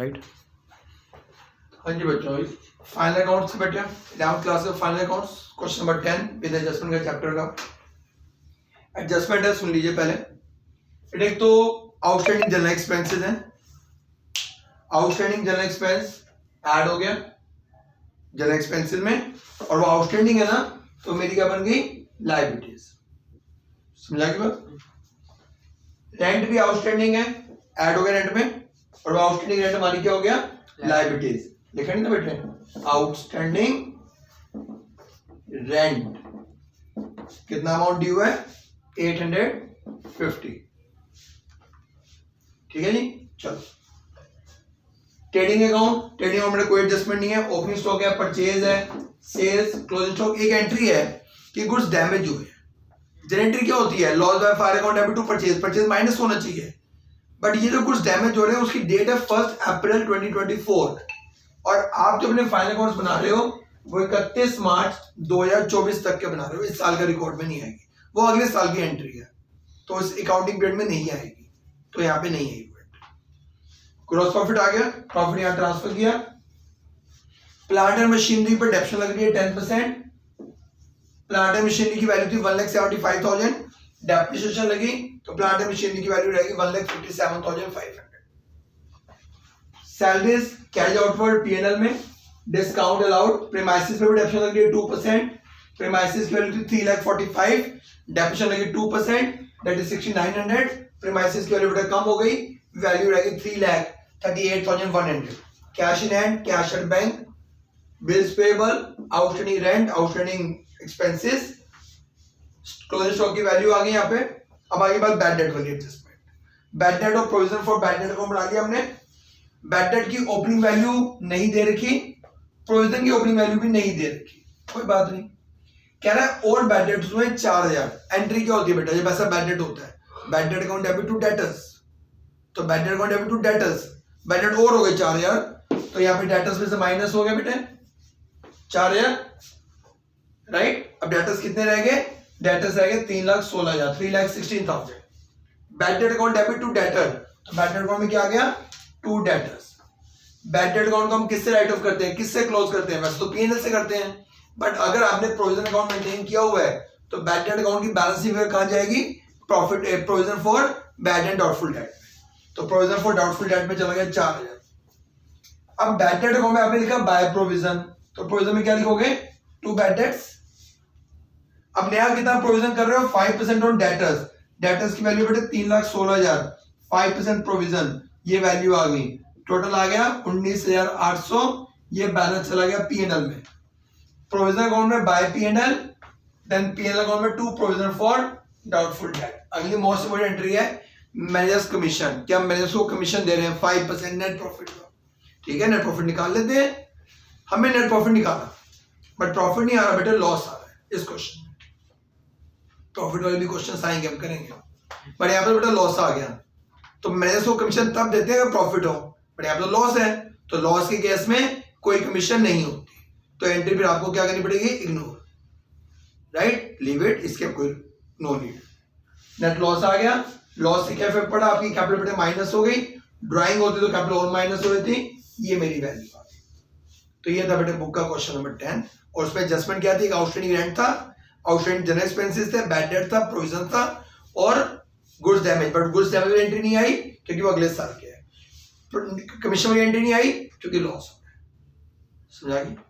Right. हाँ जी बच्चों, final accounts बेटे 11th क्लास का final accounts question number 10 with adjustment का चैप्टर का एडजस्टमेंट है, सुन लीजिए पहले। एक तो आउटस्टैंडिंग जनरल एक्सपेंसेस हैं, आउटस्टैंडिंग जनरल एक्सपेंस ऐड हो गया जनरल एक्सपेंसेस में, और वो आउटस्टैंडिंग है ना, तो मेरी क्या बन गई, लायबिलिटीज। समझा की बात। रेंट भी आउटस्टैंडिंग है, ऐड हो गया रेंट में, और वो आउटस्टैंडिंग रेंट हमारी क्या हो गया, लायबिलिटीज। लिखा नहीं था बेटे, आउटस्टैंडिंग रेंट कितना अमाउंट ड्यू है, 850। ठीक है जी। चलो ट्रेडिंग अकाउंट, ट्रेडिंग अकाउंट में कोई एडजस्टमेंट नहीं है, ओपनिंग स्टॉक है, परचेज है, सेल्स, क्लोजिंग स्टॉक। एक एंट्री है कि गुड्स डैमेज हुए। जनरल एंट्री क्या होती है, loss by fire account debit to purchase, purchase minus होना चाहिए, बट ये जो गुड्स डैमेज हो रहे हैं उसकी डेट है 1 अप्रैल 2024, और आप जो अपने फाइनल अकाउंट्स बना रहे हो वो 31 मार्च 2024 तक के बना रहे हो। इस साल का रिकॉर्ड में नहीं आएगी, वो अगले साल की एंट्री है, तो इस अकाउंटिंग पीरियड में नहीं आएगी, तो यहाँ पे नहीं आएगी। ग्रॉस प्रॉफिट आ गया, प्रॉफिट यहाँ ट्रांसफर किया। प्लांट एंड मशीनरी पर डेप्शन लग रही है 10%। प्लांट एंड मशीनरी की वैल्यू थी 1,75,000, डेप्रिसिएशन लगी तो प्लांट एंड मशीनरी की वैल्यू रहेगी 1,57,500। सैलरीज कैश आउटवर्ड पीएनएल में, डिस्काउंट अलाउड, प्रीमाइसिस पे भी डेप्शन लग रही है 2%। प्रीमाइसिस की वैल्यू थी 3,45,000, डेप्शन लगी 2%, दैट इज 6,900। प्रीमाइसिस की वैल्यू कम हो गई, वैल्यू रहेगी 3,38,100। Cash in hand, cash at bank, bills payable, outstanding rent, outstanding expenses, closing stock की वैल्यू आ गई यहाँ पे। अब आगे बात बैड डेट वाली एडजस्टमेंट। बैड डेट और प्रोविजन फॉर बैड डेट को बना लिया हमने। बैड डेट की ओपनिंग वैल्यू नहीं दे रखी, प्रोविजन की ओपनिंग वैल्यू भी नहीं दे रखी, कोई बात नहीं। कह रहा है और बैड डेट हुए 4,000। एंट्री क्या होती है बेटा, जब ऐसा बैड डेट होता है, bad debt account debit to debtors, तो bad debt account debit to debtors, bad debt और हो गई 4,000, तो यहाँ पे डेटर्स में से माइनस हो गया बेटे 4,000, राइट। अब डेटर्स कितने रह गए, डेटर्स रह गए 3,16,000, 3,16,000। Bad debt account debit to debtor, तो बैड डेट अकाउंट में क्या आ गया, to debtors. Bad debt account को हम किससे राइट ऑफ करते हैं, किससे क्लोज करते हैं, वैसे तो पीएनएल से करते हैं, बट अगर आपने प्रोविजन अकाउंट मेंटेन किया हुआ है तो बैड डेट अकाउंट की बैलेंसिंग फिगर कहां जाएगी, profit provision for bad and doubtful debt, तो प्रोविजन फॉर डाउटफुल डेट में चला गया 4,000। अब बैड डेट अकाउंट में आपने लिखा बाय प्रोविजन, तो प्रोविजन में क्या लिखोगे, टू बैड डेट्स। अब नया कितना प्रोविजन कर रहे हो, 5% ऑन डेटर्स, डेटर्स की वैल्यू बेटे 3,16,000, 5% प्रोविजन, ये वैल्यू आ गई, टोटल आ गया 19,800, ये बैलेंस चला गया पीएनएल में। प्रोविजन अकाउंट में by PNL, then PNL account में to provision for doubtful debt. अगली मोस्ट इंपोर्टेंट एंट्री है मैनेजर्स कमीशन, क्या मैनेजर्स को कमीशन दे रहे हैं 5% नेट प्रॉफिट का, ठीक है, नेट प्रॉफिट निकाल लेते हैं। हमें नेट प्रॉफिट निकाला, बट प्रॉफिट नहीं आ रहा बेटे, लॉस आ रहा है इस क्वेश्चन में। प्रॉफिट वाले भी क्वेश्चन आएंगे, हम करेंगे, बट यहाँ पर बेटा लॉस आ गया, तो मैनेजर्स को कमीशन तब देते हैं अगर प्रॉफिट हो, बट यहाँ पर लॉस है, तो लॉस के केस में कोई कमीशन नहीं होती, तो एंट्री फिर आपको क्या करनी पड़ेगी, इग्नोर, राइट, लीव इट, इसके कोई नो नीड। नेट लॉस आ गया, लॉस से क्या इफेक्ट पड़ा, आपकी कैपिटल बेटे माइनस हो गई, ड्राइंग होती तो कैपिटल और माइनस हो रही थी, ये मेरी वैल्यू आ गई। तो ये था बेटे बुक का क्वेश्चन नंबर 10, और उसमें एडजस्टमेंट क्या थी, आउटस्टैंडिंग रेंट था, आउटस्टैंडिंग जनरल एक्सपेंसेस थे, बैड डेट था, प्रोविजन था, और goods damage, but goods damage entry नहीं आई क्योंकि वो अगले साल के है, कमीशन वाली एंट्री नहीं आई क्योंकि लॉस हो गया। समझा गया।